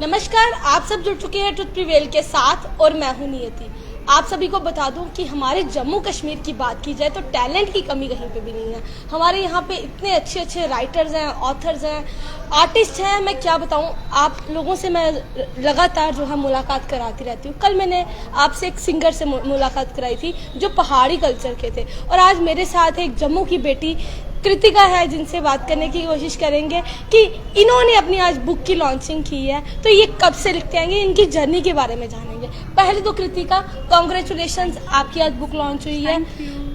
नमस्कार, आप सब जुड़ चुके हैं ट्रुथ प्रिवेल के साथ और मैं हूं नियति। आप सभी को बता दूं कि हमारे जम्मू कश्मीर की बात की जाए तो टैलेंट की कमी कहीं पे भी नहीं है। हमारे यहाँ पे इतने अच्छे अच्छे राइटर्स हैं, ऑथर्स हैं, आर्टिस्ट हैं। मैं क्या बताऊं, आप लोगों से मैं लगातार जो है मुलाकात कराती रहती हूँ। कल मैंने आपसे एक सिंगर से मुलाकात कराई थी जो पहाड़ी कल्चर के थे, और आज मेरे साथ एक जम्मू की बेटी कृतिका है जिनसे बात करने की कोशिश करेंगे कि इन्होंने अपनी आज बुक की लॉन्चिंग की है, तो ये कब से लिखते आएंगे, इनकी जर्नी के बारे में जानेंगे। पहले तो कृतिका, कॉन्ग्रेचुलेशंस, आपकी आज बुक लॉन्च हुई है।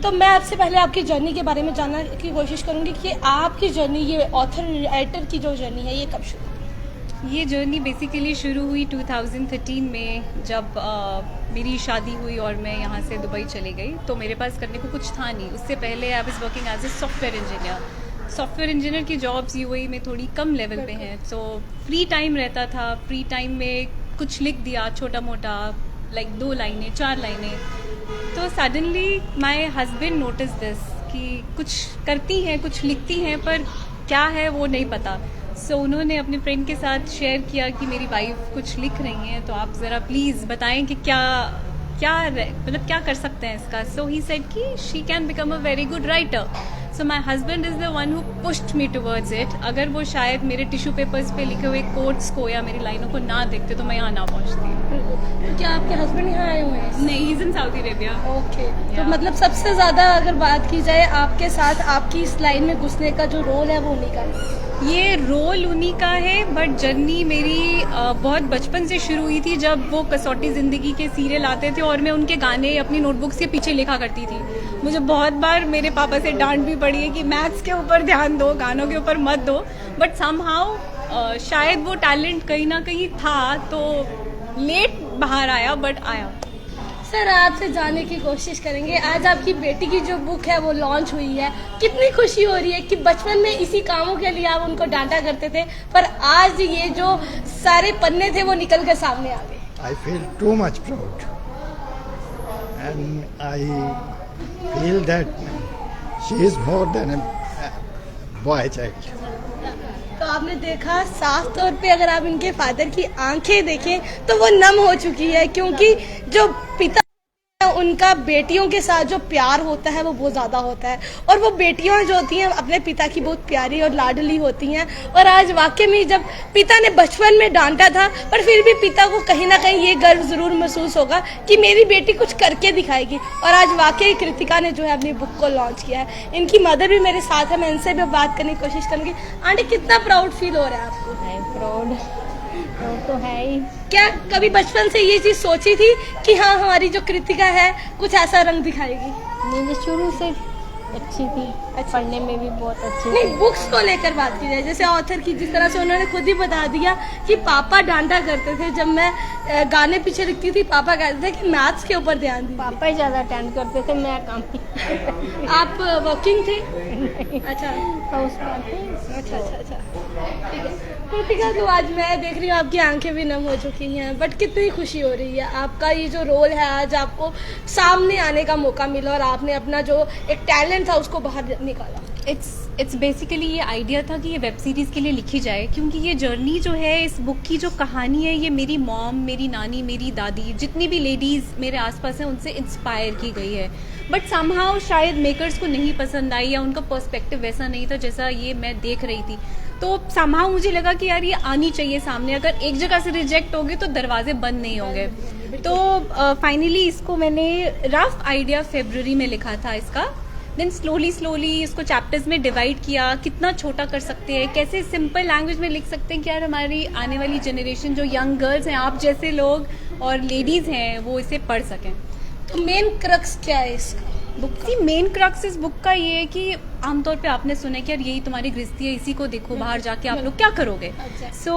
तो मैं आपसे पहले आपकी जर्नी के बारे में जानने की कोशिश करूंगी कि आपकी जर्नी, ये ऑथर राइटर की जो जर्नी है, ये कब शुरू हुई? ये जर्नी बेसिकली शुरू हुई 2013 में जब मेरी शादी हुई और मैं यहाँ से दुबई चली गई। तो मेरे पास करने को कुछ था नहीं। उससे पहले I was working as a software engineer. Software engineer की जॉब्स यूएई में थोड़ी कम लेवल पे हैं, तो फ्री टाइम रहता था। फ्री टाइम में कुछ लिख दिया छोटा मोटा, लाइक 2 लाइनें 4 लाइनें। तो suddenly my husband notice this कि कुछ करती हैं, कुछ लिखती हैं, पर क्या है वो नहीं पता। सो उन्होंने अपने फ्रेंड के साथ शेयर किया कि मेरी वाइफ कुछ लिख रही हैं, तो आप ज़रा प्लीज़ बताएं कि मतलब क्या कर सकते हैं इसका। सो ही सेड कि she can become a very good writer. So my husband is the one who pushed me towards it. अगर वो शायद मेरे टिश्यू पेपर्स पे लिखे हुए कोट्स को या मेरी लाइनों को ना देखते तो मैं यहाँ ना पहुँचती। तो क्या आपके हस्बैंड यहाँ आए हुए हैं? नहीं, is in Saudi Arabia. Okay. तो मतलब सबसे ज़्यादा अगर बात की जाए आपके साथ आपकी इस लाइन में घुसने का जो रोल है वो उन्हीं का है? ये रोल उन्हीं का है, बट जर्नी मेरी बहुत बचपन से शुरू हुई थी, जब वो कसौटी ज़िंदगी के सीरियल आते थे और मैं उनके गाने अपनी नोटबुक्स के पीछे लिखा करती थी। मुझे बहुत बार मेरे पापा से डांट भी पड़ी है कि मैथ्स के ऊपर ध्यान दो, गानों के ऊपर मत दो। बट समहाउ शायद वो टैलेंट कहीं ना कहीं था, तो लेट बाहर आया, बट आया। सर, आपसे जानने की कोशिश करेंगे, आज आपकी बेटी की जो बुक है वो लॉन्च हुई है। कितनी खुशी हो रही है कि बचपन में इसी कामों के लिए आप उनको डांटा करते थे, पर आज ये जो सारे पन्ने थे वो निकल कर सामने आ गए। I feel too much proud, and I feel that she is more than a boy child. तो आपने देखा, साफ तौर पे अगर आप इनके फादर की आंखें देखें तो वो नम हो चुकी है, क्योंकि जो पिता है उनका बेटियों के साथ जो प्यार होता है वो बहुत ज़्यादा होता है, और वो बेटियां जो होती हैं अपने पिता की बहुत प्यारी और लाडली होती हैं। और आज वाकई में जब पिता ने बचपन में डांटा था, पर फिर भी पिता को कहीं ना कहीं ये गर्व ज़रूर महसूस होगा कि मेरी बेटी कुछ करके दिखाएगी। और आज वाकई कृतिका ने जो है अपनी बुक को लॉन्च किया है। इनकी मदर भी मेरे साथ है, मैं इनसे भी बात करने की कोशिश करूँगी। आंटी, कितना प्राउड फील हो रहा है आपको? प्राउड तो है ही। क्या कभी बचपन से ये चीज सोची थी कि हाँ, हमारी जो कृतिका है कुछ ऐसा रंग दिखाएगी? मेरी शुरू से अच्छी थी, पढ़ने में भी बहुत अच्छी नहीं, थी। बुक्स को लेकर बात की जाए, जैसे ऑथर की, जिस तरह से उन्होंने खुद ही बता दिया कि पापा डांटा करते थे जब मैं गाने पीछे लिखती थी। पापा कहते थे कि मैथ्स के ऊपर ध्यान दीजिए। पापा ही ज्यादा अटेंड करते थे, मैं काम आप वर्किंग थे? अच्छा हाउस अच्छा, ठीक है। कृतिका, तो आज मैं देख रही हूँ आपकी आंखें भी नम हो चुकी हैं, बट कितनी खुशी हो रही है। आपका ये जो रोल है, आज आपको सामने आने का मौका मिला और आपने अपना जो एक टैलेंट था उसको बाहर निकाला। इट्स बेसिकली ये आइडिया था कि ये वेब सीरीज़ के लिए लिखी जाए, क्योंकि ये जर्नी जो है, इस बुक की जो कहानी है, ये मेरी मॉम, मेरी नानी, मेरी दादी, जितनी भी लेडीज़ मेरे आसपास हैं उनसे इंस्पायर की गई है। बट समहाउ शायद मेकर्स को नहीं पसंद आई, या उनका पर्सपेक्टिव वैसा नहीं था जैसा ये मैं देख रही थी। तो समहाउ मुझे लगा कि यार ये आनी चाहिए सामने। अगर एक जगह से रिजेक्ट होगी तो दरवाजे बंद नहीं होंगे। तो फाइनली इसको मैंने रफ आइडिया फरवरी में लिखा था इसका। देन स्लोली इसको चैप्टर्स में डिवाइड किया, कितना छोटा कर सकते हैं, कैसे सिंपल लैंग्वेज में लिख सकते हैं कि यार हमारी आने वाली जनरेशन, जो यंग गर्ल्स हैं, आप जैसे लोग और लेडीज़ हैं, वो इसे पढ़ सकें। तो मेन क्रक्स क्या है इस बुक का? मेन क्रक्स इस बुक का ये है कि आमतौर पे आपने सुना है कि यार यही तुम्हारी गृहस्थी है, इसी को देखो, बाहर जाके आप लोग क्या करोगे। सो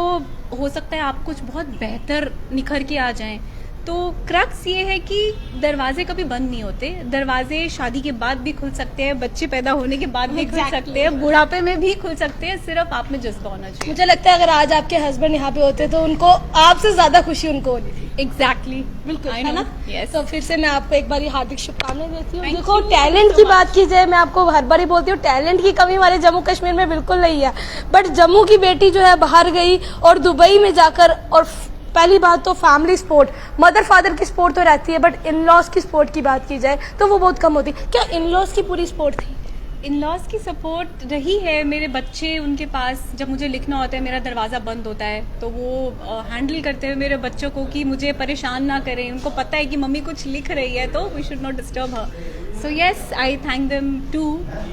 हो सकता है आप कुछ बहुत बेहतर निखर के आ जाएं, तो क्रक्स ये है कि दरवाजे कभी बंद नहीं होते, दरवाजे शादी के बाद भी खुल सकते हैं, बच्चे पैदा होने के बाद भी खुल सकते हैं, बुढ़ापे में भी खुल सकते हैं, सिर्फ आप में जज्बा होना चाहिए। मुझे लगता है अगर आज आपके हस्बैंड यहाँ पे होते तो उनको आपसे ज्यादा खुशी उनको होनी थी। एग्जैक्टली, बिल्कुल, I है ना? know, yes. तो फिर से मैं आपको एक बार हार्दिक शुभकामनाएं देती हूँ। Thank देखो you, टैलेंट thank you की so बात की जाए, मैं आपको हर बार ही बोलती हूँ टैलेंट की कमी हमारे जम्मू कश्मीर में बिल्कुल नहीं है, बट जम्मू की बेटी जो है बाहर गई और दुबई में जाकर, और पहली बात तो फैमिली सपोर्ट, मदर फादर की सपोर्ट तो रहती है, बट इन लॉज की सपोर्ट की बात की जाए तो वो बहुत कम होती। क्या इन लॉज की पूरी सपोर्ट थी? इन लॉज की सपोर्ट रही है। मेरे बच्चे, उनके पास जब मुझे लिखना होता है, मेरा दरवाज़ा बंद होता है, तो वो हैंडल करते हुए मेरे बच्चों को कि मुझे परेशान ना करें, उनको पता है कि मम्मी कुछ लिख रही है तो we should not disturb her. So yes, I thank them too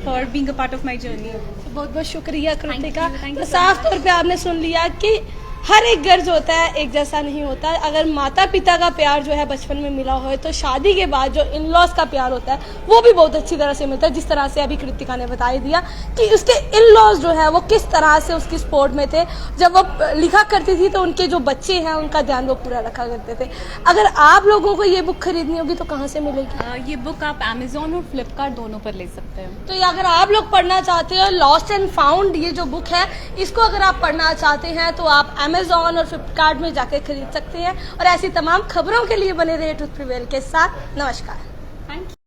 for being a part of my journey. बहुत बहुत शुक्रिया कृतिका। thank you तो so साफ तौर पे आपने सुन लिया कि हर एक घर जो होता है एक जैसा नहीं होता है। अगर माता पिता का प्यार जो है बचपन में मिला हो तो शादी के बाद जो इन लॉज का प्यार होता है वो भी बहुत अच्छी तरह से मिलता है। जिस तरह से अभी कृतिका ने बता ही दिया कि उसके इन लॉज जो है वो किस तरह से उसकी सपोर्ट में थे। जब वो लिखा करती थी तो उनके जो बच्चे हैं उनका ध्यान वो पूरा रखा करते थे। अगर आप लोगों को ये बुक खरीदनी होगी तो कहाँ से मिलेगी? ये बुक आप अमेजोन और फ्लिपकार्ट दोनों पर ले सकते हैं। तो ये अगर आप लोग पढ़ना चाहते हो, लॉस्ट एंड फाउंड ये जो बुक है, इसको अगर आप पढ़ना चाहते हैं तो आप अमेजोन और फ्लिपकार्ट में जाके खरीद सकते हैं। और ऐसी तमाम खबरों के लिए बने रहे ट्रुथ प्रिवेल के साथ। नमस्कार। Thank you.